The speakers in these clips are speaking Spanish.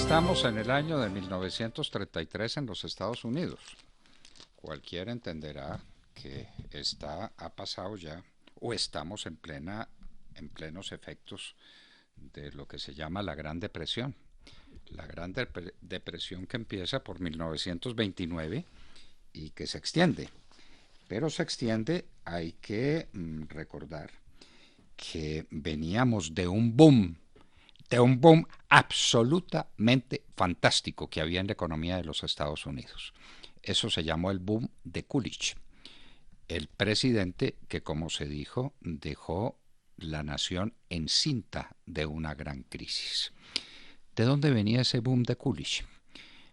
Estamos en el año de 1933 en los Estados Unidos. Cualquiera entenderá que ha pasado ya, o estamos en plenos efectos de lo que se llama la Gran Depresión. La Gran Depresión que empieza por 1929 y que se extiende. Pero se extiende, hay que recordar que veníamos de un boom absolutamente fantástico que había en la economía de los Estados Unidos. Eso se llamó el boom de Coolidge, el presidente que, como se dijo, dejó la nación encinta de una gran crisis. ¿De dónde venía ese boom de Coolidge?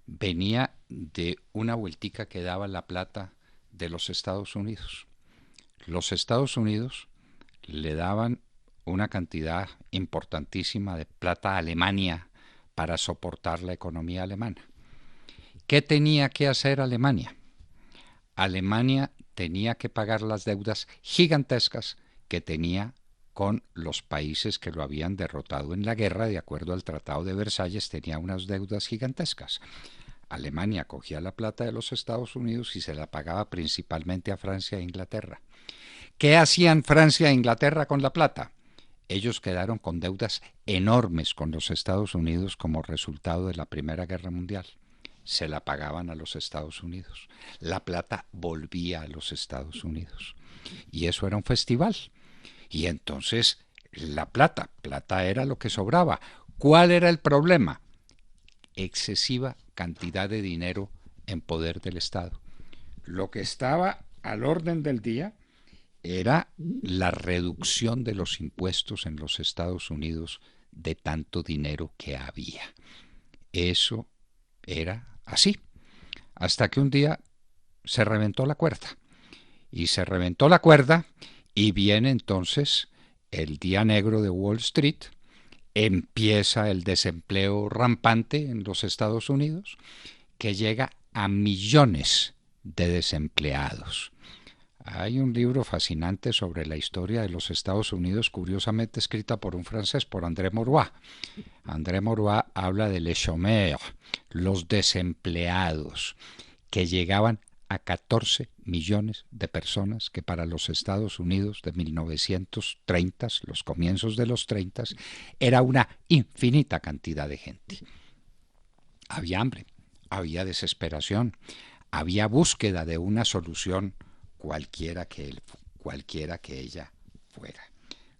Venía de una vueltica que daba la plata de los Estados Unidos. Los Estados Unidos le daban una cantidad importantísima de plata a Alemania para soportar la economía alemana. ¿Qué tenía que hacer Alemania? Alemania tenía que pagar las deudas gigantescas que tenía con los países que lo habían derrotado en la guerra. De acuerdo al Tratado de Versalles, tenía unas deudas gigantescas. Alemania cogía la plata de los Estados Unidos y se la pagaba principalmente a Francia e Inglaterra. ¿Qué hacían Francia e Inglaterra con la plata? Ellos quedaron con deudas enormes con los Estados Unidos como resultado de la Primera Guerra Mundial. Se la pagaban a los Estados Unidos. La plata volvía a los Estados Unidos. Y eso era un festival. Y entonces plata era lo que sobraba. ¿Cuál era el problema? Excesiva cantidad de dinero en poder del Estado. Lo que estaba al orden del día era la reducción de los impuestos en los Estados Unidos de tanto dinero que había. Eso era así. Hasta que un día se reventó la cuerda. Y se reventó la cuerda y viene entonces el día negro de Wall Street. Empieza el desempleo rampante en los Estados Unidos, que llega a millones de desempleados. Hay un libro fascinante sobre la historia de los Estados Unidos, curiosamente escrita por un francés, por André Maurois. André Maurois habla de les chômeurs, los desempleados, que llegaban a 14 millones de personas, que para los Estados Unidos de 1930, los comienzos de los 30, era una infinita cantidad de gente. Había hambre, había desesperación, había búsqueda de una solución cualquiera que ella fuera.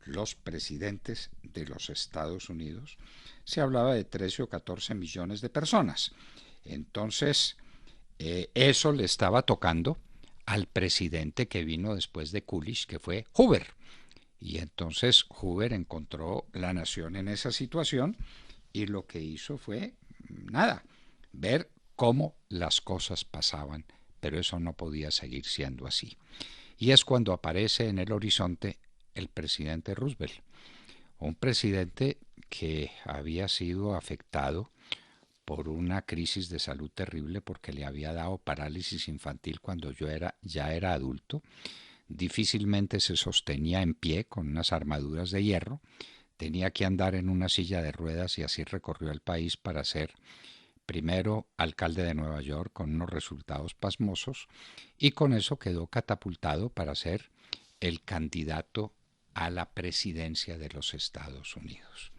Los presidentes de los Estados Unidos, se hablaba de 13 o 14 millones de personas. Entonces, eso le estaba tocando al presidente que vino después de Coolidge, que fue Hoover. Y entonces Hoover encontró la nación en esa situación y lo que hizo fue, ver cómo las cosas pasaban, pero eso no podía seguir siendo así. Y es cuando aparece en el horizonte el presidente Roosevelt, un presidente que había sido afectado por una crisis de salud terrible porque le había dado parálisis infantil cuando ya era adulto. Difícilmente se sostenía en pie con unas armaduras de hierro, tenía que andar en una silla de ruedas y así recorrió el país para ser primero alcalde de Nueva York con unos resultados pasmosos y con eso quedó catapultado para ser el candidato a la presidencia de los Estados Unidos.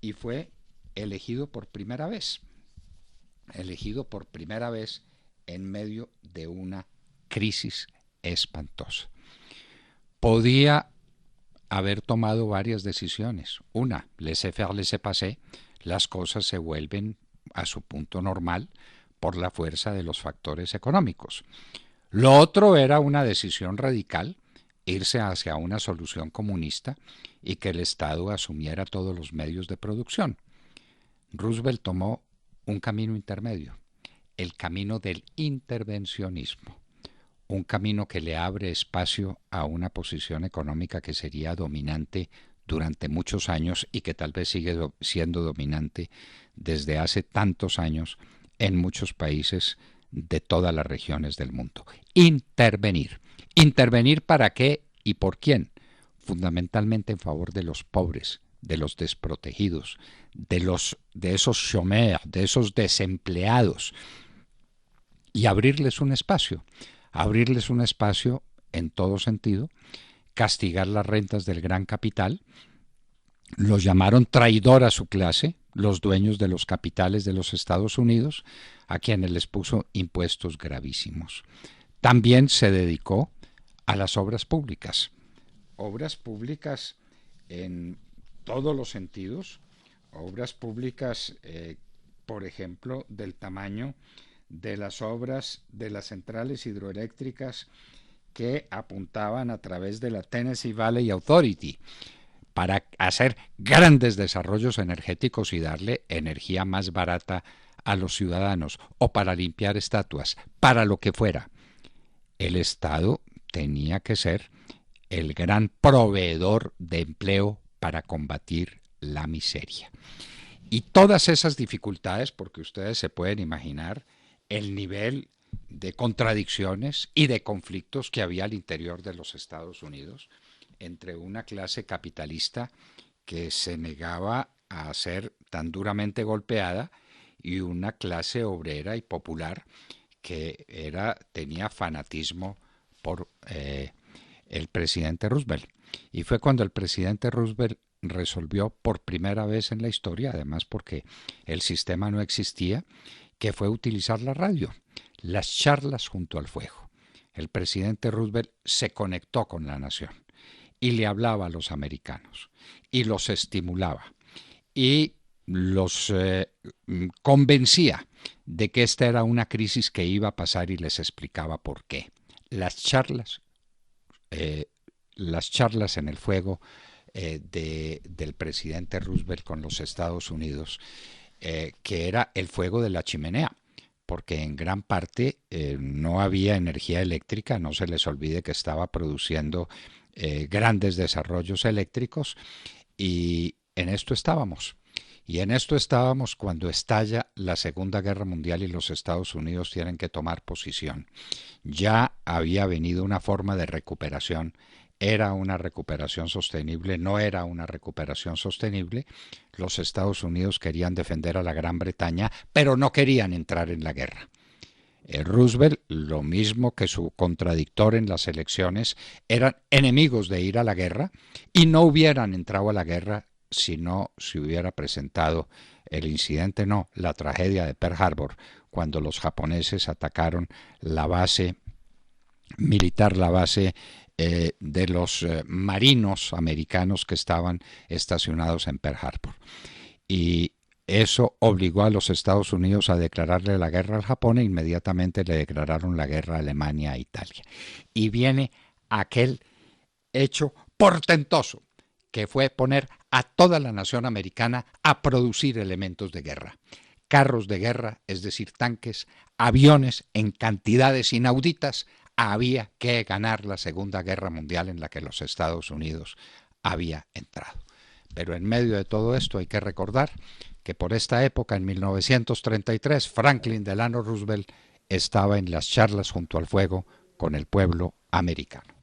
Y fue elegido por primera vez en medio de una crisis espantosa. Podía haber tomado varias decisiones. Una, laissez-faire, laissez-passer, las cosas se vuelven a su punto normal por la fuerza de los factores económicos. Lo otro era una decisión radical, irse hacia una solución comunista y que el Estado asumiera todos los medios de producción. Roosevelt tomó un camino intermedio, el camino del intervencionismo, un camino que le abre espacio a una posición económica que sería dominante durante muchos años y que tal vez sigue siendo dominante desde hace tantos años en muchos países de todas las regiones del mundo. Intervenir. ¿Intervenir para qué y por quién? Fundamentalmente en favor de los pobres, de los desprotegidos, de esos chômeurs, de esos desempleados, y abrirles un espacio en todo sentido, castigar las rentas del gran capital. Los llamaron traidor a su clase, los dueños de los capitales de los Estados Unidos, a quienes les puso impuestos gravísimos. También se dedicó a las obras públicas en todos los sentidos, obras públicas, por ejemplo, del tamaño de las obras de las centrales hidroeléctricas que apuntaban a través de la Tennessee Valley Authority para hacer grandes desarrollos energéticos y darle energía más barata a los ciudadanos, o para limpiar estatuas, para lo que fuera. El Estado tenía que ser el gran proveedor de empleo para combatir la miseria. Y todas esas dificultades, porque ustedes se pueden imaginar el nivel de contradicciones y de conflictos que había al interior de los Estados Unidos entre una clase capitalista que se negaba a ser tan duramente golpeada y una clase obrera y popular que tenía fanatismo por el presidente Roosevelt. Y fue cuando el presidente Roosevelt resolvió por primera vez en la historia, además porque el sistema no existía, que fue utilizar la radio, las charlas junto al fuego. El presidente Roosevelt se conectó con la nación y le hablaba a los americanos y los estimulaba y los convencía de que esta era una crisis que iba a pasar y les explicaba por qué. Las charlas en el fuego del presidente Roosevelt con los Estados Unidos, que era el fuego de la chimenea, porque en gran parte no había energía eléctrica. No se les olvide que estaba produciendo grandes desarrollos eléctricos, y en esto estábamos. Y en esto estábamos cuando estalla la Segunda Guerra Mundial y los Estados Unidos tienen que tomar posición. Ya había venido una forma de recuperación. ¿Era una recuperación sostenible? No era una recuperación sostenible. Los Estados Unidos querían defender a la Gran Bretaña, pero no querían entrar en la guerra. Roosevelt, lo mismo que su contradictor en las elecciones, eran enemigos de ir a la guerra y no hubieran entrado a la guerra si no se hubiera presentado el incidente, la tragedia de Pearl Harbor, cuando los japoneses atacaron la base militar, la base de los marinos americanos que estaban estacionados en Pearl Harbor. Y eso obligó a los Estados Unidos a declararle la guerra al Japón, e inmediatamente le declararon la guerra a Alemania e Italia. Y viene aquel hecho portentoso, que fue poner a toda la nación americana a producir elementos de guerra. Carros de guerra, es decir, tanques, aviones en cantidades inauditas. Había que ganar la Segunda Guerra Mundial en la que los Estados Unidos había entrado. Pero en medio de todo esto hay que recordar que por esta época, en 1933, Franklin Delano Roosevelt estaba en las charlas junto al fuego con el pueblo americano.